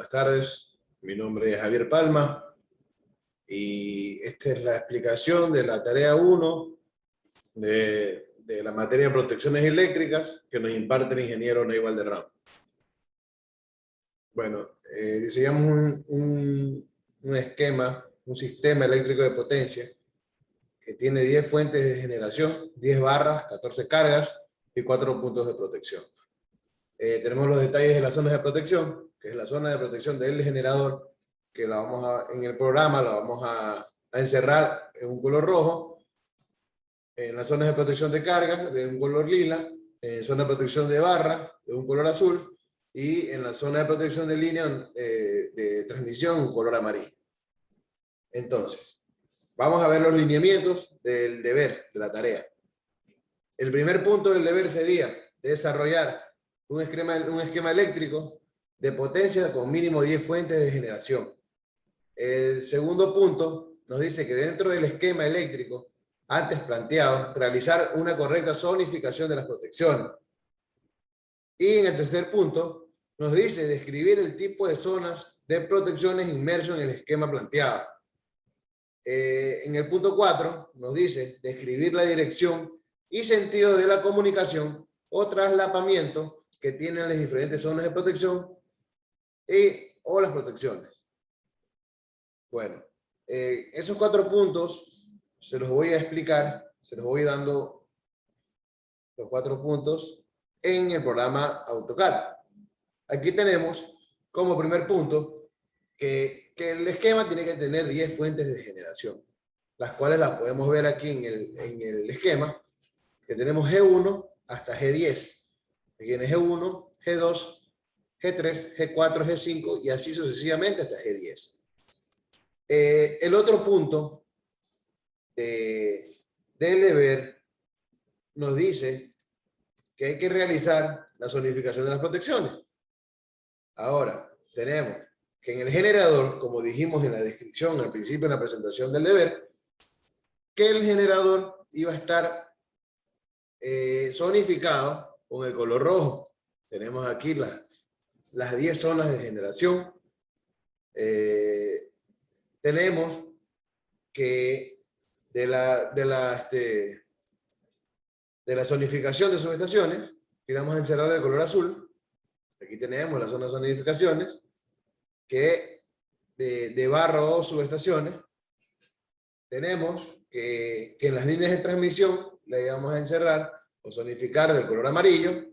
buenas tardes. Mi nombre es Javier Palma y esta es la explicación de la tarea 1 de la materia de protecciones eléctricas que nos imparte el ingeniero Ney Valderrama. Bueno, diseñamos un esquema, un sistema eléctrico de potencia que tiene 10 fuentes de generación, 10 barras, 14 cargas y 4 puntos de protección. Tenemos los detalles de las zonas de protección, que es la zona de protección del generador, que en el programa la vamos a encerrar en un color rojo, en las zonas de protección de carga de un color lila, en zona de protección de barra de un color azul, y en la zona de protección de línea de transmisión un color amarillo. Entonces, vamos a ver los lineamientos del deber, de la tarea. El primer punto del deber sería desarrollar un esquema eléctrico de potencia con mínimo 10 fuentes de generación. El segundo punto nos dice que dentro del esquema eléctrico antes planteado, realizar una correcta zonificación de las protecciones. Y en el tercer punto nos dice describir el tipo de zonas de protecciones inmerso en el esquema planteado. En el punto 4 nos dice describir la dirección y sentido de la comunicación o traslapamiento que tienen las diferentes zonas de protección o las protecciones. Bueno, esos 4 puntos se los voy a explicar, se los voy dando los 4 puntos en el programa AutoCAD. Aquí tenemos como primer punto que el esquema tiene que tener 10 fuentes de generación, las cuales las podemos ver aquí en el esquema, que tenemos G1 hasta G10. Aquí viene G1, G2, G3, G4, G5 y así sucesivamente hasta G10. El otro punto del deber nos dice que hay que realizar la zonificación de las protecciones. Ahora, tenemos que en el generador, como dijimos en la descripción al principio en la presentación del deber, que el generador iba a estar zonificado con el color rojo. Tenemos aquí las 10 zonas de generación. Tenemos que de la zonificación de subestaciones, que vamos a encerrar de color azul. Aquí tenemos la zona de zonificaciones, que de barra o subestaciones, tenemos que en las líneas de transmisión le vamos a encerrar o zonificar del color amarillo,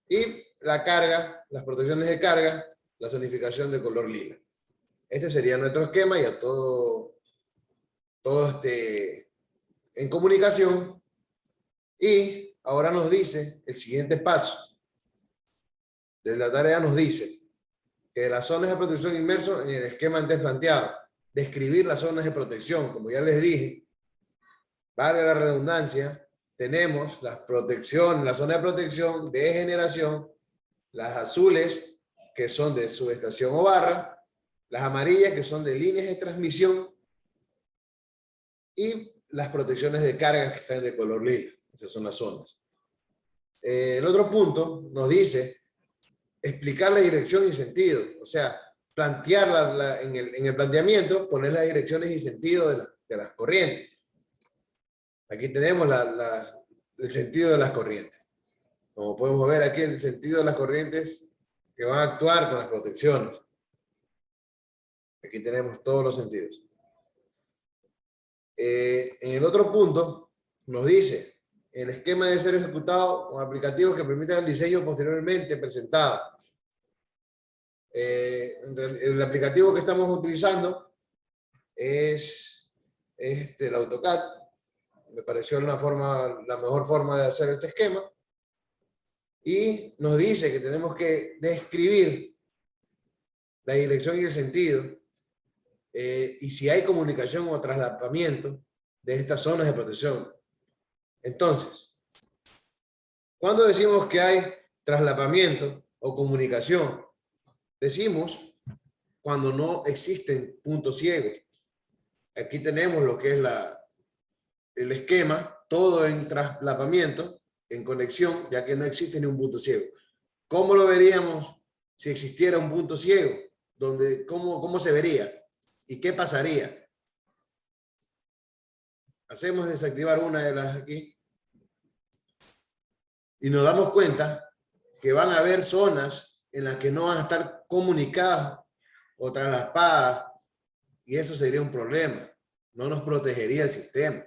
y la carga, las protecciones de carga, la zonificación de color lila. Este sería nuestro esquema, ya todo en comunicación. Y ahora nos dice el siguiente paso de la tarea, nos dice que las zonas de protección inmerso en el esquema antes planteado, describir las zonas de protección, como ya les dije, valga la redundancia, tenemos la zona de protección de generación, las azules que son de subestación o barra, las amarillas que son de líneas de transmisión y las protecciones de carga que están de color lila. Esas son las zonas. El otro punto nos dice explicar la dirección y sentido, o sea, plantear en el planteamiento, poner las direcciones y sentido de las corrientes. Aquí tenemos el sentido de las corrientes. Como podemos ver aquí, el sentido de las corrientes que van a actuar con las protecciones. Aquí tenemos todos los sentidos. En el otro punto nos dice el esquema debe ser ejecutado con aplicativos que permitan el diseño posteriormente presentado. El aplicativo que estamos utilizando es el AutoCAD. Me pareció la mejor forma de hacer este esquema. Y nos dice que tenemos que describir la dirección y el sentido, y si hay comunicación o traslapamiento de estas zonas de protección. Entonces, cuando decimos que hay traslapamiento o comunicación, decimos cuando no existen puntos ciegos. Aquí tenemos lo que es el esquema, todo en traslapamiento, en conexión, ya que no existe ni un punto ciego. ¿Cómo lo veríamos si existiera un punto ciego? ¿cómo se vería? ¿Y qué pasaría? Hacemos desactivar una de las aquí. Y nos damos cuenta que van a haber zonas en las que no van a estar comunicadas o traslapadas, y eso sería un problema. No nos protegería el sistema,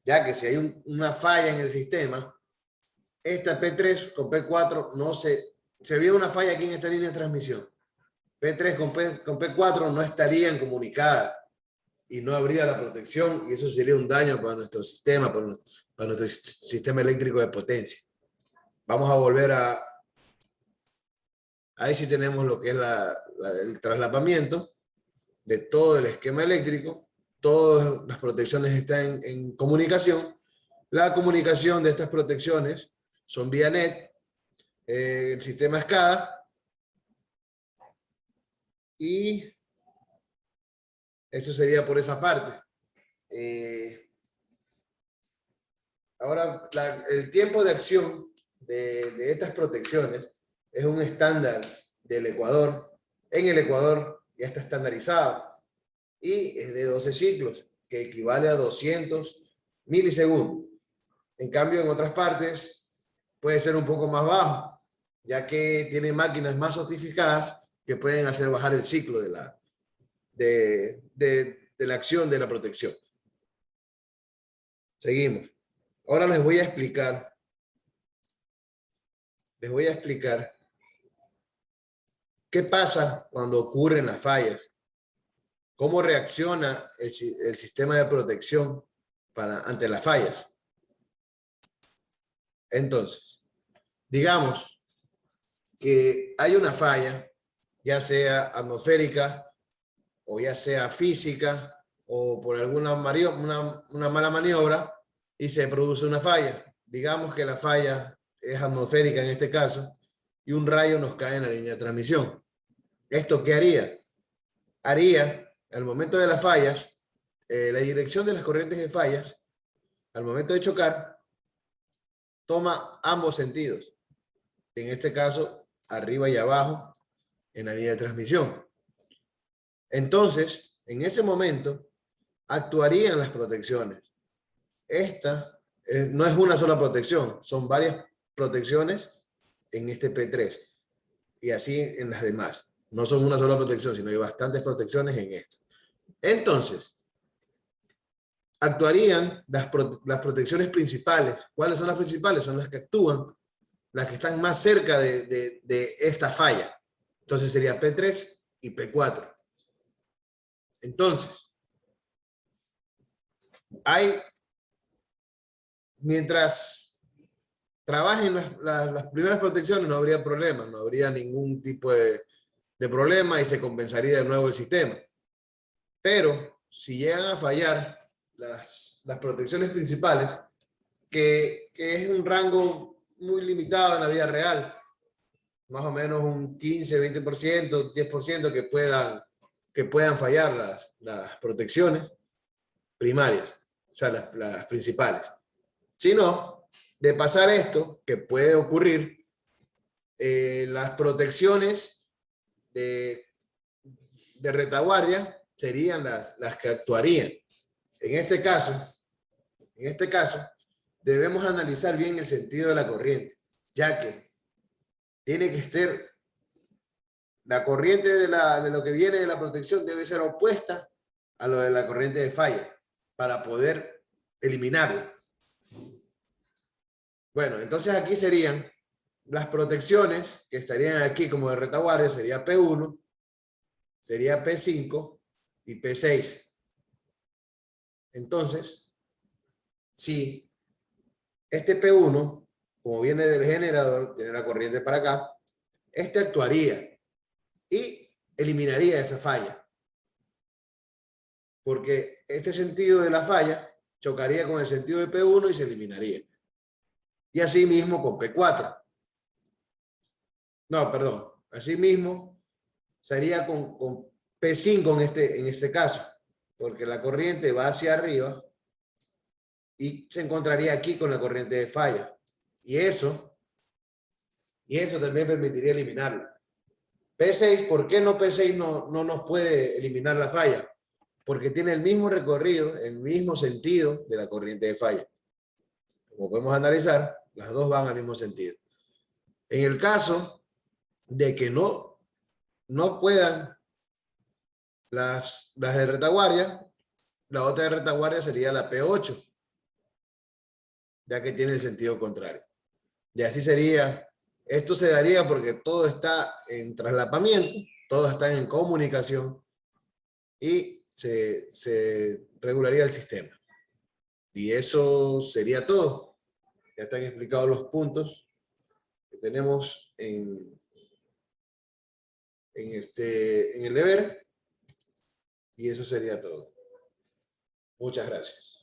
ya que si hay una falla en el sistema, esta P3 con P4 no se vio una falla aquí en esta línea de transmisión. P3 con P4 no estarían comunicadas y no habría la protección, y eso sería un daño para nuestro sistema, para nuestro sistema eléctrico de potencia. Vamos a volver a... Ahí sí tenemos lo que es el traslapamiento de todo el esquema eléctrico. Todas las protecciones están en comunicación. La comunicación de estas protecciones son vía NET, el sistema SCADA, y eso sería por esa parte. Ahora, el tiempo de acción de estas protecciones es un estándar del Ecuador. En el Ecuador ya está estandarizado y es de 12 ciclos, que equivale a 200 milisegundos. En cambio, en otras partes puede ser un poco más bajo, ya que tiene máquinas más sofisticadas que pueden hacer bajar el ciclo de la acción de la protección. Seguimos. Ahora les voy a explicar qué pasa cuando ocurren las fallas, cómo reacciona el sistema de protección ante las fallas. Entonces, digamos que hay una falla, ya sea atmosférica o ya sea física o por alguna una mala maniobra, y se produce una falla. Digamos que la falla es atmosférica en este caso y un rayo nos cae en la línea de transmisión. ¿Esto qué haría? Haría, al momento de las fallas, la dirección de las corrientes de fallas, al momento de chocar, toma ambos sentidos. En este caso, arriba y abajo, en la línea de transmisión. Entonces, en ese momento, actuarían las protecciones. Esta no es una sola protección, son varias protecciones en este P3 y así en las demás. No son una sola protección, sino hay bastantes protecciones en esto. Entonces, actuarían las protecciones principales. ¿Cuáles son las principales? Son las que actúan, las que están más cerca de esta falla. Entonces sería P3 y P4. Entonces, mientras trabajen las primeras protecciones, no habría problema, no habría ningún tipo de problema y se compensaría de nuevo el sistema. Pero si llegan a fallar las protecciones principales, que es un rango muy limitado en la vida real, más o menos un 15, 20%, 10% que puedan fallar las protecciones primarias, o sea, las principales. Si no, de pasar esto, que puede ocurrir, las protecciones de retaguardia serían las que actuarían. En este caso, debemos analizar bien el sentido de la corriente, ya que tiene que ser la corriente de lo que viene de la protección debe ser opuesta a lo de la corriente de falla para poder eliminarla. Bueno, entonces aquí serían las protecciones que estarían aquí como de retaguardia, sería P1, sería P5 y P6. Entonces, si este P1, como viene del generador, tiene la corriente para acá, este actuaría y eliminaría esa falla. Porque este sentido de la falla chocaría con el sentido de P1 y se eliminaría. Y así mismo con P4. No, perdón. Así mismo sería con P5 en este caso, porque la corriente va hacia arriba y se encontraría aquí con la corriente de falla. Y eso también permitiría eliminarlo. P6, ¿por qué no P6 no nos puede eliminar la falla? Porque tiene el mismo recorrido, el mismo sentido de la corriente de falla. Como podemos analizar, las dos van al mismo sentido. En el caso de que no puedan las de retaguardia, la otra de retaguardia sería la P8, ya que tiene el sentido contrario. Y así sería, esto se daría porque todo está en traslapamiento, todos están en comunicación y se regularía el sistema. Y eso sería todo. Ya están explicados los puntos que tenemos en el deber, y eso sería todo. Muchas gracias.